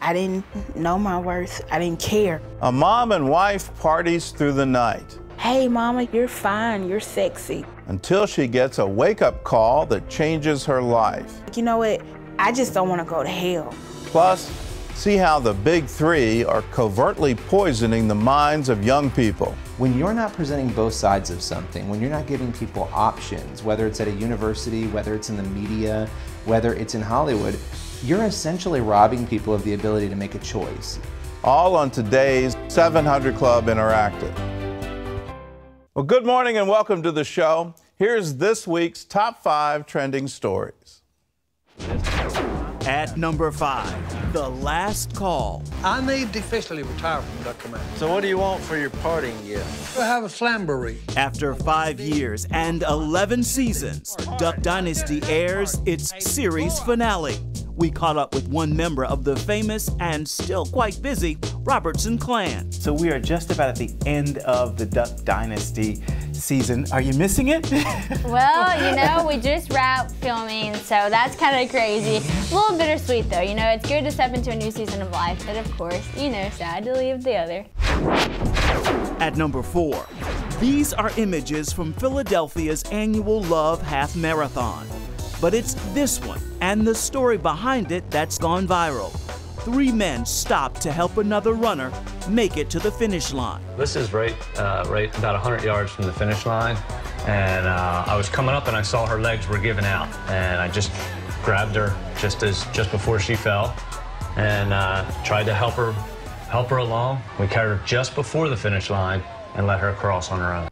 I didn't know my worth. I didn't care. A mom and wife parties through the night. Hey, Mama, you're fine. You're sexy. Until she gets a wake-up call that changes her life. You know what? I just don't want to go to hell. Plus, see how the big three are covertly poisoning the minds of young people. When you're not presenting both sides of something, when you're not giving people options, whether it's at a university, whether it's in the media, whether it's in Hollywood, you're essentially robbing people of the ability to make a choice. All on today's 700 Club Interactive. Well, good morning and welcome to the show. Here's this week's top 5 trending stories. At number 5, The Last Call. I need to officially retire from Duck Command. So what do you want for your parting gift? We'll have a flamberie. After 5 years and 11 seasons, Duck Dynasty airs its series finale. We caught up with one member of the famous and still quite busy Robertson clan. So we are just about at the end of the Duck Dynasty season. Are you missing it? Well, you know, we just wrapped filming, so that's kind of crazy. A little bittersweet, though. You know, it's good to step into a new season of life, but of course, you know, sad to leave the other. At number 4, these are images from Philadelphia's annual Love Half Marathon. But it's this one and the story behind it that's gone viral. 3 men stopped to help another runner make it to the finish line. This is right about 100 yards from the finish line, and I was coming up and I saw her legs were giving out, and I just grabbed her just before she fell, and tried to help her along. We carried her just before the finish line and let her cross on her own.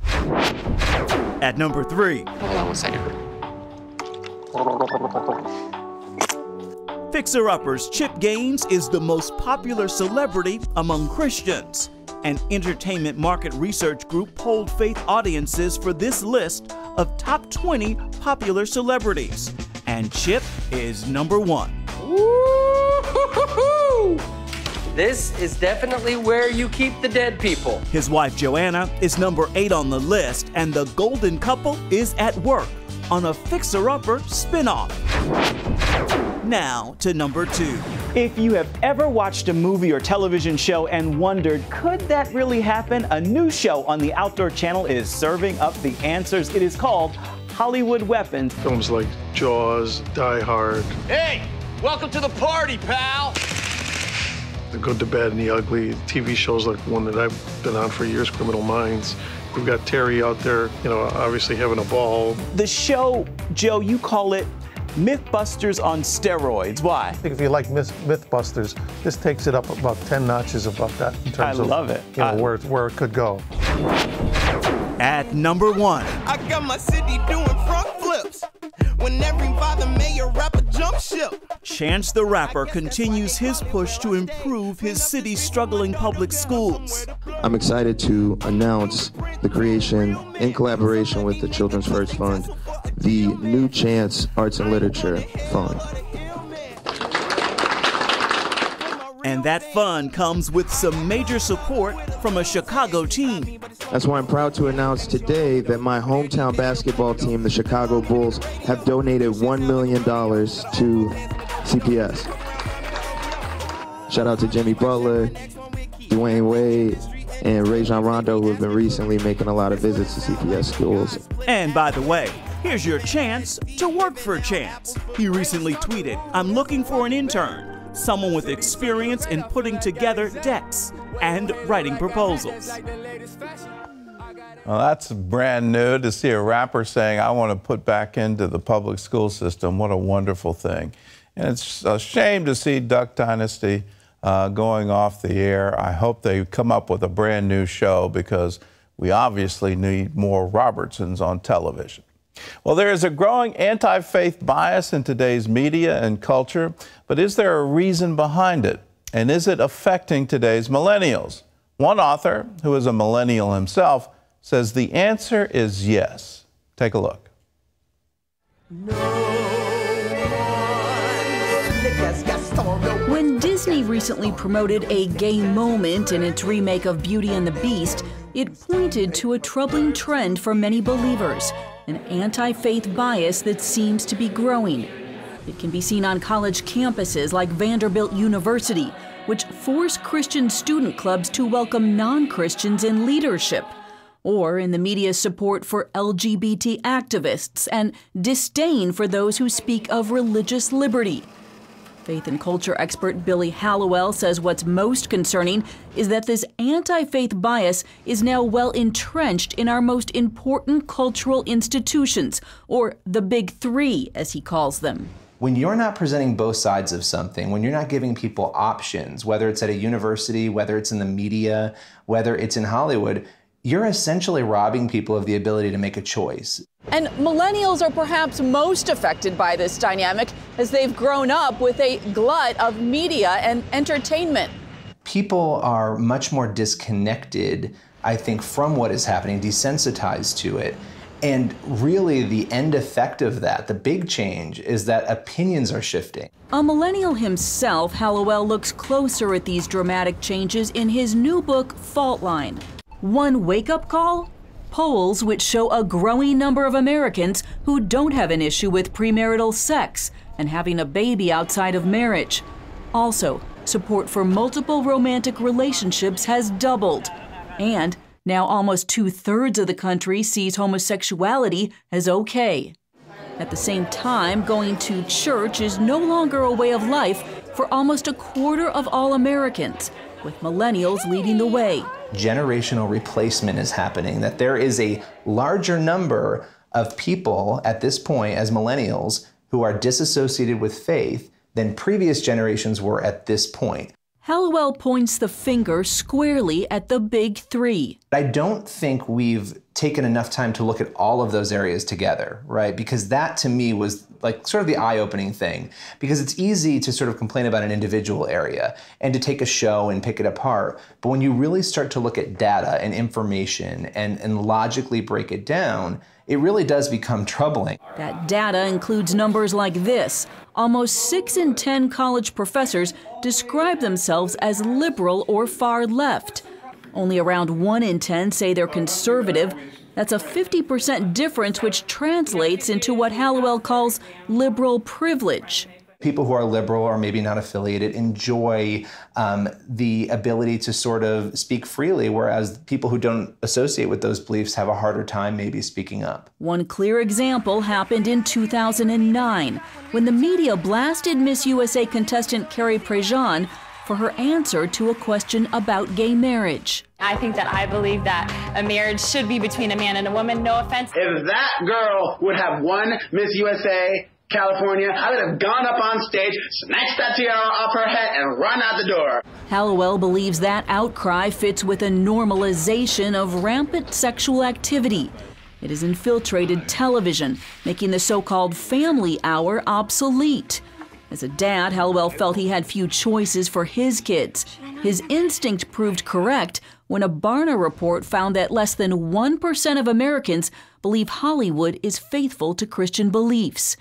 At number 3. Hold on one second. Fixer Uppers Chip Gaines is the most popular celebrity among Christians. An entertainment market research group polled faith audiences for this list of top 20 popular celebrities. And Chip is number 1. Woo-hoo-hoo-hoo! This is definitely where you keep the dead people. His wife Joanna is number 8 on the list, and the golden couple is at work on a Fixer Upper spinoff. Now to number 2. If you have ever watched a movie or television show and wondered, could that really happen? A new show on the Outdoor Channel is serving up the answers. It is called Hollywood Weapons. Films like Jaws, Die Hard. Hey, welcome to the party, pal. The Good, the Bad, and the Ugly. TV shows like one that I've been on for years, Criminal Minds. We've got Terry out there, you know, obviously having a ball. The show, Joe, you call it Mythbusters on steroids. Why? I think if you like Mythbusters, this takes it up about 10 notches above that in terms of, love it. You know, where it could go. At number 1. I got my city doing front flips. When every father mayor rapper jump ship. Chance the Rapper continues his push to improve his city's struggling public schools. I'm excited to announce the creation, in collaboration with the Children's First Fund, the New Chance Arts and Literature Fund. And that fund comes with some major support from a Chicago team. That's why I'm proud to announce today that my hometown basketball team, the Chicago Bulls, have donated $1 million to CPS. Shout out to Jimmy Butler, Dwayne Wade, and Rajon Rondo, who have been recently making a lot of visits to CPS schools. And by the way, here's your chance to work for Chance. He recently tweeted, "I'm looking for an intern. Someone with experience in putting together decks and writing proposals." Well, that's brand new to see a rapper saying, I want to put back into the public school system. What a wonderful thing. And it's a shame to see Duck Dynasty going off the air. I hope they come up with a brand new show because we obviously need more Robertsons on television. Well, there is a growing anti-faith bias in today's media and culture, but is there a reason behind it? And is it affecting today's millennials? One author, who is a millennial himself, says the answer is yes. Take a look. When Disney recently promoted a gay moment in its remake of Beauty and the Beast, it pointed to a troubling trend for many believers, an anti-faith bias that seems to be growing. It can be seen on college campuses like Vanderbilt University, which force Christian student clubs to welcome non-Christians in leadership, or in the media's support for LGBT activists and disdain for those who speak of religious liberty. Faith and culture expert Billy Hallowell says what's most concerning is that this anti-faith bias is now well entrenched in our most important cultural institutions, or the big three, as he calls them. When you're not presenting both sides of something, when you're not giving people options, whether it's at a university, whether it's in the media, whether it's in Hollywood, you're essentially robbing people of the ability to make a choice. And millennials are perhaps most affected by this dynamic as they've grown up with a glut of media and entertainment. People are much more disconnected, I think, from what is happening, desensitized to it. And really the end effect of that, the big change, is that opinions are shifting. A millennial himself, Hallowell looks closer at these dramatic changes in his new book, Fault Line. One wake-up call? Polls which show a growing number of Americans who don't have an issue with premarital sex and having a baby outside of marriage. Also, support for multiple romantic relationships has doubled. And now almost 2/3 of the country sees homosexuality as okay. At the same time, going to church is no longer a way of life for almost 1/4 of all Americans, with millennials leading the way. Generational replacement is happening, that there is a larger number of people at this point as millennials who are disassociated with faith than previous generations were at this point. Hallowell points the finger squarely at the big three. I don't think we've taken enough time to look at all of those areas together, right? Because that to me was like sort of the eye-opening thing, because it's easy to sort of complain about an individual area and to take a show and pick it apart. But when you really start to look at data and information and logically break it down, it really does become troubling. That data includes numbers like this. Almost 6 in 10 college professors describe themselves as liberal or far left. Only around 1 in 10 say they're conservative. That's a 50% difference, which translates into what Hallowell calls liberal privilege. People who are liberal or maybe not affiliated enjoy the ability to sort of speak freely, whereas people who don't associate with those beliefs have a harder time maybe speaking up. One clear example happened in 2009, when the media blasted Miss USA contestant Carrie Prejean for her answer to a question about gay marriage. I think that I believe that a marriage should be between a man and a woman, no offense. If that girl would have won Miss USA California, I would have gone up on stage, snatched that tiara off her head, and run out the door. Hallowell believes that outcry fits with a normalization of rampant sexual activity. It has infiltrated television, making the so-called family hour obsolete. As a dad, Hallowell felt he had few choices for his kids. His instinct proved correct when a Barna report found that less than 1% of Americans believe Hollywood is faithful to Christian beliefs.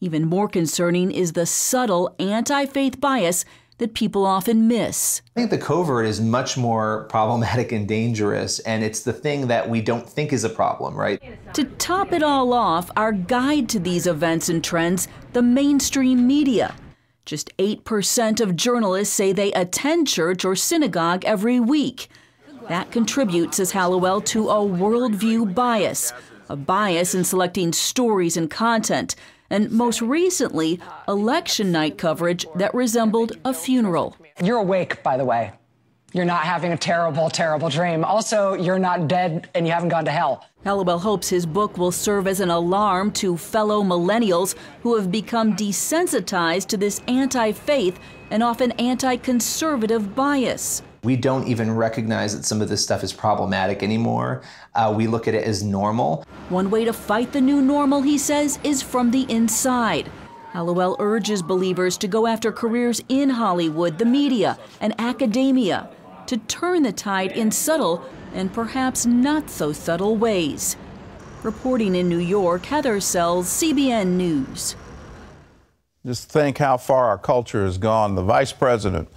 Even more concerning is the subtle anti-faith bias that people often miss. I think the covert is much more problematic and dangerous, and it's the thing that we don't think is a problem, right? To top it all off, our guide to these events and trends, the mainstream media. Just 8% of journalists say they attend church or synagogue every week. That contributes, says Hallowell, to a worldview bias, a bias in selecting stories and content, and most recently, election night coverage that resembled a funeral. You're awake, by the way. You're not having a terrible, terrible dream. Also, you're not dead and you haven't gone to hell. Hallowell hopes his book will serve as an alarm to fellow millennials who have become desensitized to this anti-faith and often anti-conservative bias. We don't even recognize that some of this stuff is problematic anymore. We look at it as normal. One way to fight the new normal, he says, is from the inside. Hallowell urges believers to go after careers in Hollywood, the media, and academia, to turn the tide in subtle and perhaps not so subtle ways. Reporting in New York, Heather Sells, CBN News. Just think how far our culture has gone. The vice president,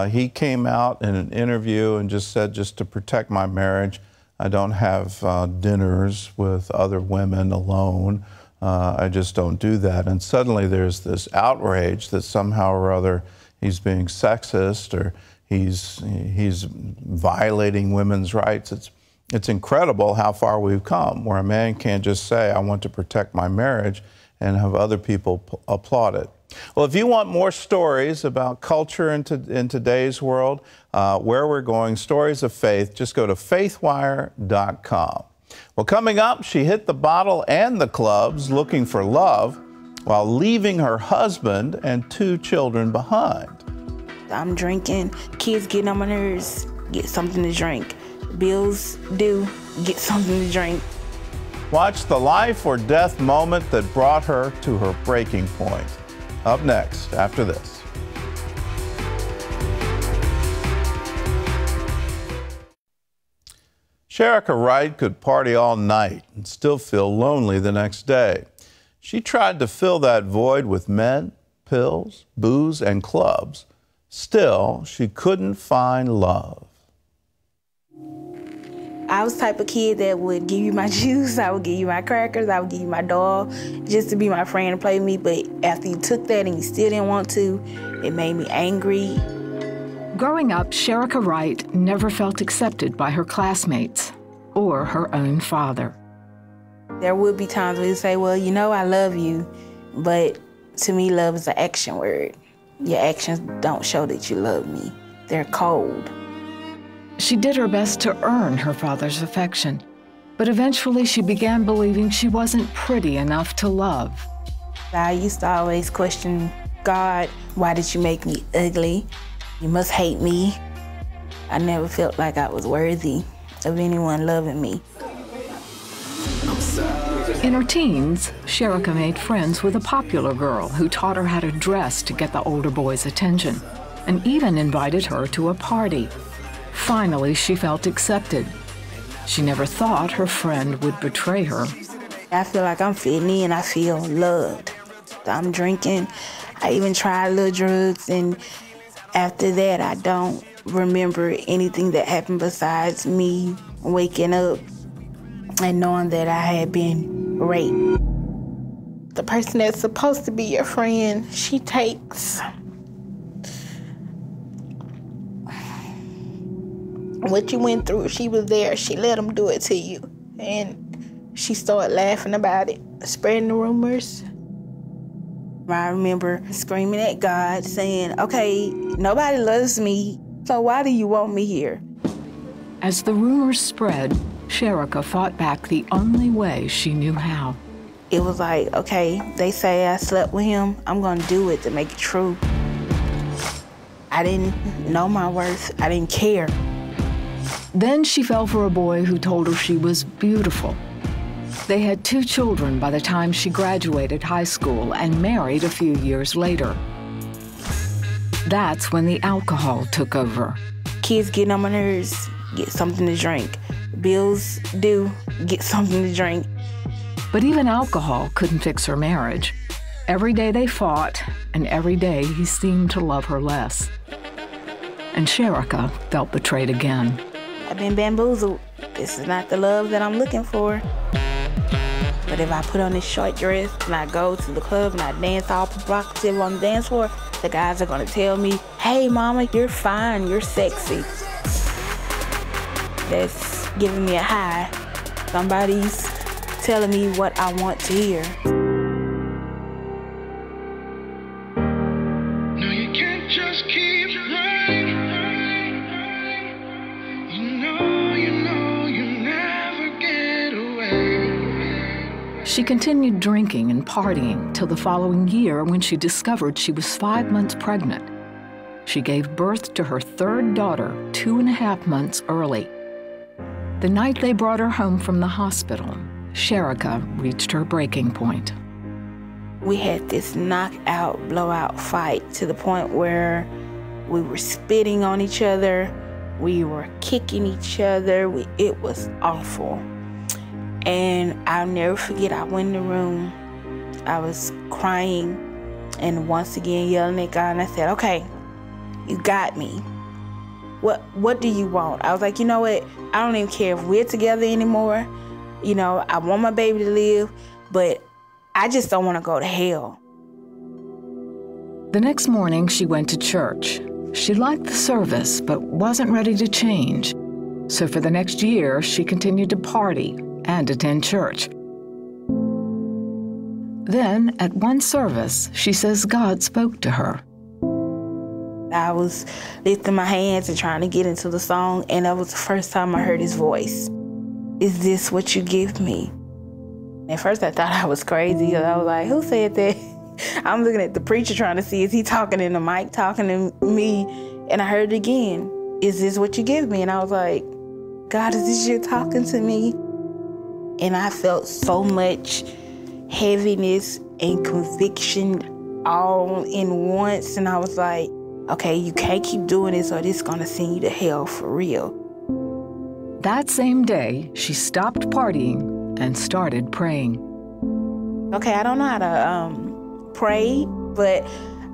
he came out in an interview and just said, just to protect my marriage, I don't have dinners with other women alone. I just don't do that. And suddenly there's this outrage that somehow or other he's being sexist or he's violating women's rights. It's incredible how far we've come, where a man can't just say, I want to protect my marriage, and have other people applaud it. Well, if you want more stories about culture in today's world, where we're going, stories of faith, just go to faithwire.com. Well, coming up, she hit the bottle and the clubs looking for love while leaving her husband and 2 children behind. I'm drinking, kids getting on my nerves, get something to drink. Bills due, get something to drink. Watch the life or death moment that brought her to her breaking point. Up next, after this. Sherika Wright could party all night and still feel lonely the next day. She tried to fill that void with men, pills, booze, and clubs. Still, she couldn't find love. I was the type of kid that would give you my juice, I would give you my crackers, I would give you my doll, just to be my friend and play with me. But after you took that and you still didn't want to, it made me angry. Growing up, Sherika Wright never felt accepted by her classmates or her own father. There would be times where you say, well, you know I love you, but to me, love is an action word. Your actions don't show that you love me. They're cold. She did her best to earn her father's affection, but eventually she began believing she wasn't pretty enough to love. I used to always question God, why did you make me ugly? You must hate me. I never felt like I was worthy of anyone loving me. In her teens, Sherika made friends with a popular girl who taught her how to dress to get the older boys' attention, and even invited her to a party. Finally, she felt accepted. She never thought her friend would betray her. I feel like I'm fitting in, I feel loved. I'm drinking, I even tried little drugs, and after that, I don't remember anything that happened besides me waking up and knowing that I had been raped. The person that's supposed to be your friend, she takes what you went through. She was there, she let them do it to you. And she started laughing about it, spreading the rumors. I remember screaming at God, saying, okay, nobody loves me, so why do you want me here? As the rumors spread, Sherika fought back the only way she knew how. It was like, okay, they say I slept with him, I'm gonna do it to make it true. I didn't know my worth, I didn't care. Then she fell for a boy who told her she was beautiful. They had 2 children by the time she graduated high school and married a few years later. That's when the alcohol took over. Kids getting on my nerves, get something to drink. Bills due, get something to drink. But even alcohol couldn't fix her marriage. Every day they fought, and every day he seemed to love her less. And Sherika felt betrayed again. I've been bamboozled. This is not the love that I'm looking for. But if I put on this short dress and I go to the club and I dance all provocative on the dance floor, the guys are gonna tell me, hey mama, you're fine, you're sexy. That's giving me a high. Somebody's telling me what I want to hear. No, you can't just keep running. You never get away. She continued drinking and partying till the following year when she discovered she was 5 months pregnant. She gave birth to her 3rd daughter 2.5 months early. The night they brought her home from the hospital, Sherika reached her breaking point. We had this knockout, blowout fight to the point where we were spitting on each other, we were kicking each other, it was awful. And I'll never forget, I went in the room, I was crying and once again yelling at God, and I said, okay, you got me. What do you want? I was like, you know what? I don't even care if we're together anymore. You know, I want my baby to live, but I just don't want to go to hell. The next morning, she went to church. She liked the service, but wasn't ready to change. So for the next year, she continued to party and attend church. Then, at one service, she says God spoke to her. I was lifting my hands and trying to get into the song, and that was the first time I heard his voice. Is this what you give me? At first I thought I was crazy. I was like, who said that? I'm looking at the preacher trying to see, is he talking in the mic, talking to me? And I heard it again. Is this what you give me? And I was like, God, is this you talking to me? And I felt so much heaviness and conviction all in once. And I was like, okay, you can't keep doing this or this is gonna send you to hell for real. That same day, she stopped partying and started praying. Okay, I don't know how to pray, but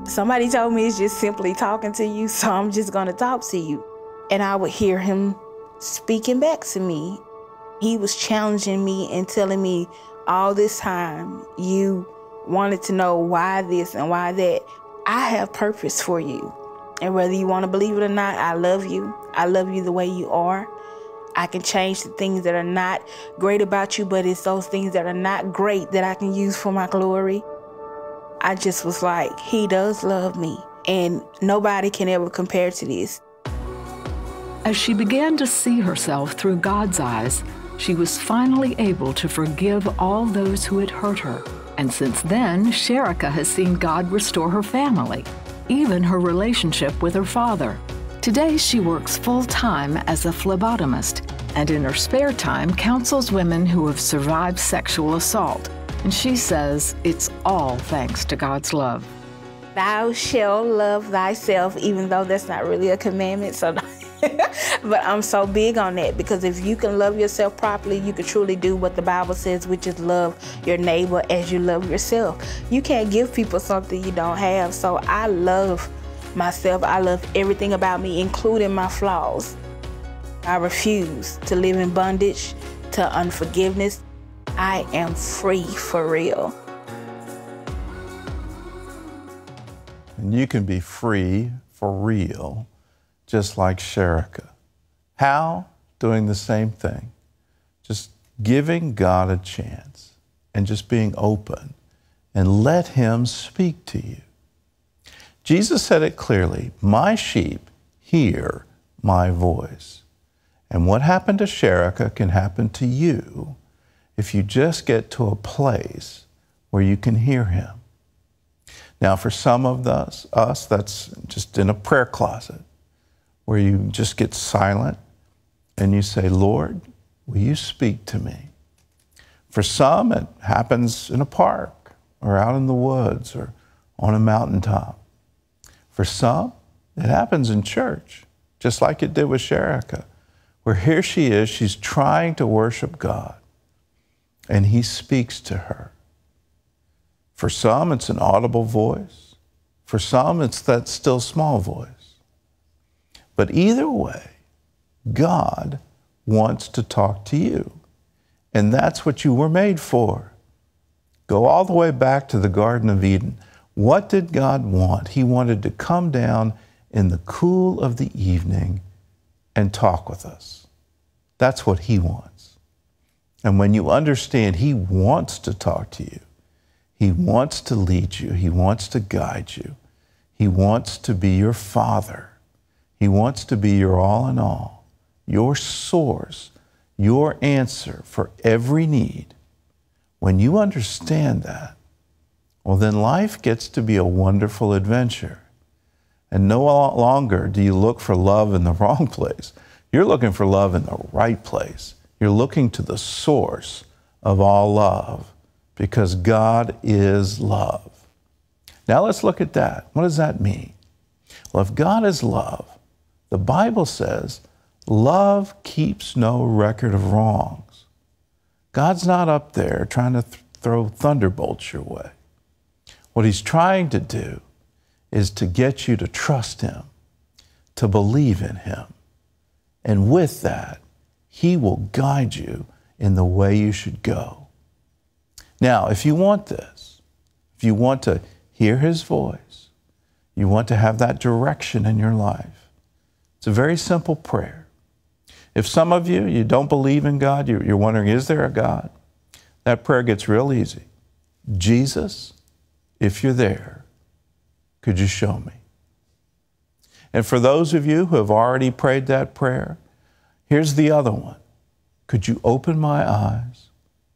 somebody told me it's just simply talking to you, so I'm just gonna talk to you. And I would hear him speaking back to me. He was challenging me and telling me all this time, you wanted to know why this and why that. I have purpose for you. And whether you want to believe it or not, I love you. I love you the way you are. I can change the things that are not great about you, but it's those things that are not great that I can use for my glory. I just was like, he does love me, and nobody can ever compare to this. As she began to see herself through God's eyes, she was finally able to forgive all those who had hurt her. And since then, Sherika has seen God restore her family, even her relationship with her father. Today, she works full-time as a phlebotomist, and in her spare time counsels women who have survived sexual assault. And she says it's all thanks to God's love. Thou shalt love thyself, even though that's not really a commandment, so but I'm so big on that, because if you can love yourself properly, you can truly do what the Bible says, which is love your neighbor as you love yourself. You can't give people something you don't have, so I love myself. I love everything about me, including my flaws. I refuse to live in bondage to unforgiveness. I am free for real. And you can be free for real, just like Sherika. How? Doing the same thing. Just giving God a chance and just being open and let him speak to you. Jesus said it clearly, my sheep hear my voice. And what happened to Sherika can happen to you if you just get to a place where you can hear him. Now, for some of us, that's just in a prayer closet, where you just get silent and you say, Lord, will you speak to me? For some, it happens in a park or out in the woods or on a mountaintop. For some, it happens in church, just like it did with Sherika, where here she is, she's trying to worship God, and he speaks to her. For some, it's an audible voice. For some, it's that still small voice. But either way, God wants to talk to you. And that's what you were made for. Go all the way back to the Garden of Eden. What did God want? He wanted to come down in the cool of the evening and talk with us. That's what he wants. And when you understand he wants to talk to you, he wants to lead you, he wants to guide you, he wants to be your father. He wants to be your all in all, your source, your answer for every need. When you understand that, well, then life gets to be a wonderful adventure. And no longer do you look for love in the wrong place. You're looking for love in the right place. You're looking to the source of all love, because God is love. Now let's look at that. What does that mean? Well, if God is love, the Bible says, love keeps no record of wrongs. God's not up there trying to throw thunderbolts your way. What he's trying to do is to get you to trust him, to believe in him. And with that, he will guide you in the way you should go. Now, if you want this, if you want to hear his voice, You want to have that direction in your life. It's a very simple prayer. If some of you don't believe in God, you're wondering, is there a God? That prayer gets real easy. Jesus, if you're there, could you show me? And for those of you who have already prayed that prayer, here's the other one. Could you open my eyes?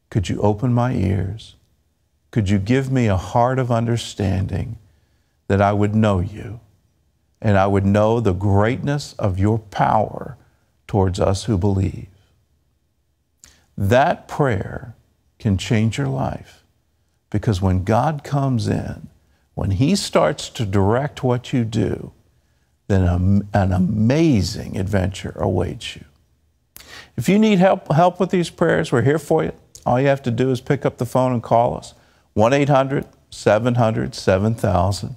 Could you open my ears? Could you give me a heart of understanding that I would know you and I would know the greatness of your power towards us who believe? That prayer can change your life, because when God comes in, when He starts to direct what you do, then an amazing adventure awaits you. If you need help with these prayers, we're here for you. All you have to do is pick up the phone and call us, 1-800-700-7000.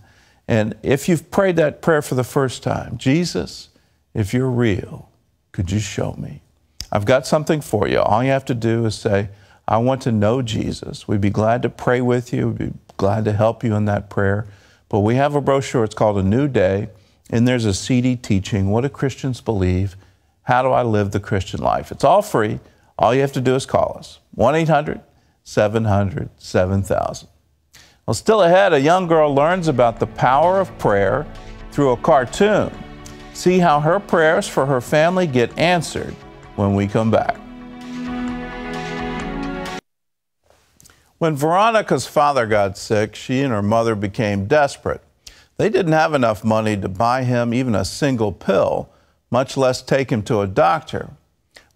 And if you've prayed that prayer for the first time, Jesus, if you're real, could you show me? I've got something for you. All you have to do is say, I want to know Jesus. We'd be glad to pray with you. We'd be glad to help you in that prayer. But we have a brochure. It's called A New Day. And there's a CD teaching, What Do Christians Believe? How do I live the Christian life? It's all free. All you have to do is call us, 1-800-700-7000. Well, still ahead, a young girl learns about the power of prayer through a cartoon. See how her prayers for her family get answered when we come back. When Veronica's father got sick, she and her mother became desperate. They didn't have enough money to buy him even a single pill, much less take him to a doctor.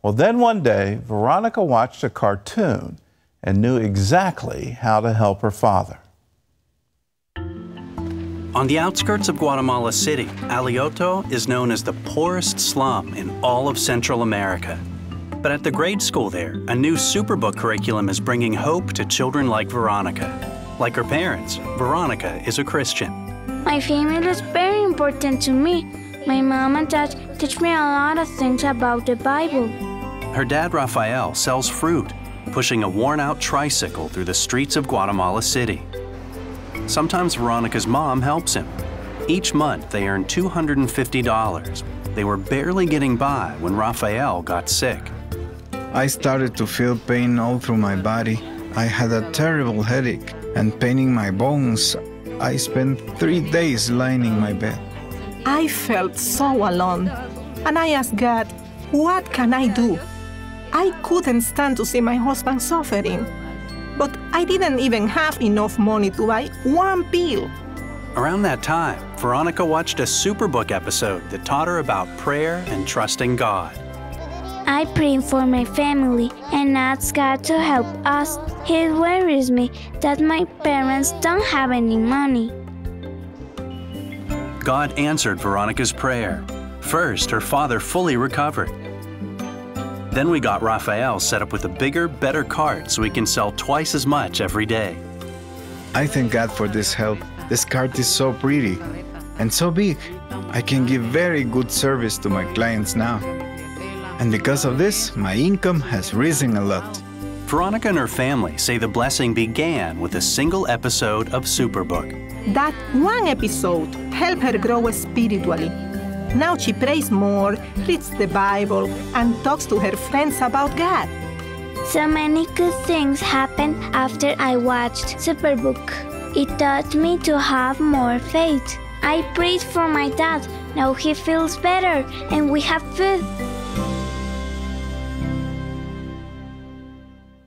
Well, then one day, Veronica watched a cartoon and knew exactly how to help her father. On the outskirts of Guatemala City, Alioto is known as the poorest slum in all of Central America. But at the grade school there, a new Superbook curriculum is bringing hope to children like Veronica. Like her parents, Veronica is a Christian. My family is very important to me. My mom and dad teach me a lot of things about the Bible. Her dad, Rafael, sells fruit, pushing a worn-out tricycle through the streets of Guatemala City. Sometimes Veronica's mom helps him. Each month, they earn $250. They were barely getting by when Rafael got sick. I started to feel pain all through my body. I had a terrible headache and pain in my bones. I spent 3 days lying in my bed. I felt so alone, and I asked God, what can I do? I couldn't stand to see my husband suffering, but I didn't even have enough money to buy one pill. Around that time, Veronica watched a Superbook episode that taught her about prayer and trusting God. I pray for my family and ask God to help us. It worries me that my parents don't have any money. God answered Veronica's prayer. First, her father fully recovered. Then we got Rafael set up with a bigger, better cart so he can sell twice as much every day. I thank God for this help. This cart is so pretty and so big. I can give very good service to my clients now. And because of this, my income has risen a lot. Veronica and her family say the blessing began with a single episode of Superbook. That one episode helped her grow spiritually. Now she prays more, reads the Bible, and talks to her friends about God. So many good things happened after I watched Superbook. It taught me to have more faith. I prayed for my dad. Now he feels better, and we have food.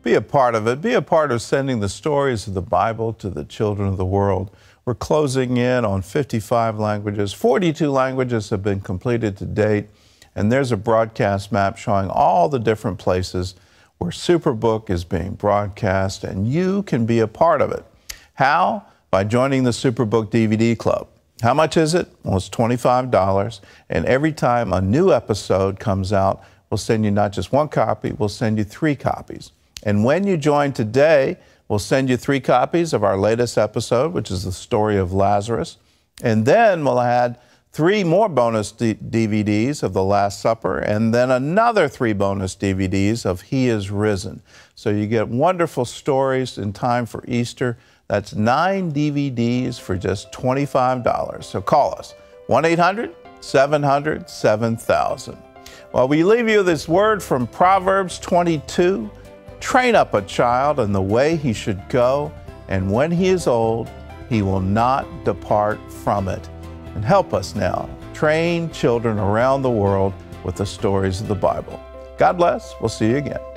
Be a part of it. Be a part of sending the stories of the Bible to the children of the world. We're closing in on 55 languages. 42 languages have been completed to date. And there's a broadcast map showing all the different places where Superbook is being broadcast, and you can be a part of it. How? By joining the Superbook DVD Club. How much is it? Well, it's $25. And every time a new episode comes out, we'll send you not just one copy, we'll send you 3 copies. And when you join today, we'll send you 3 copies of our latest episode, which is the story of Lazarus. And then we'll add 3 more bonus DVDs of The Last Supper, and then another 3 bonus DVDs of He is Risen. So you get wonderful stories in time for Easter That's 9 DVDs for just $25. So call us, 1-800-700-7000. Well, we leave you this word from Proverbs 22. Train up a child in the way he should go, and when he is old, he will not depart from it. And help us now train children around the world with the stories of the Bible. God bless. We'll see you again.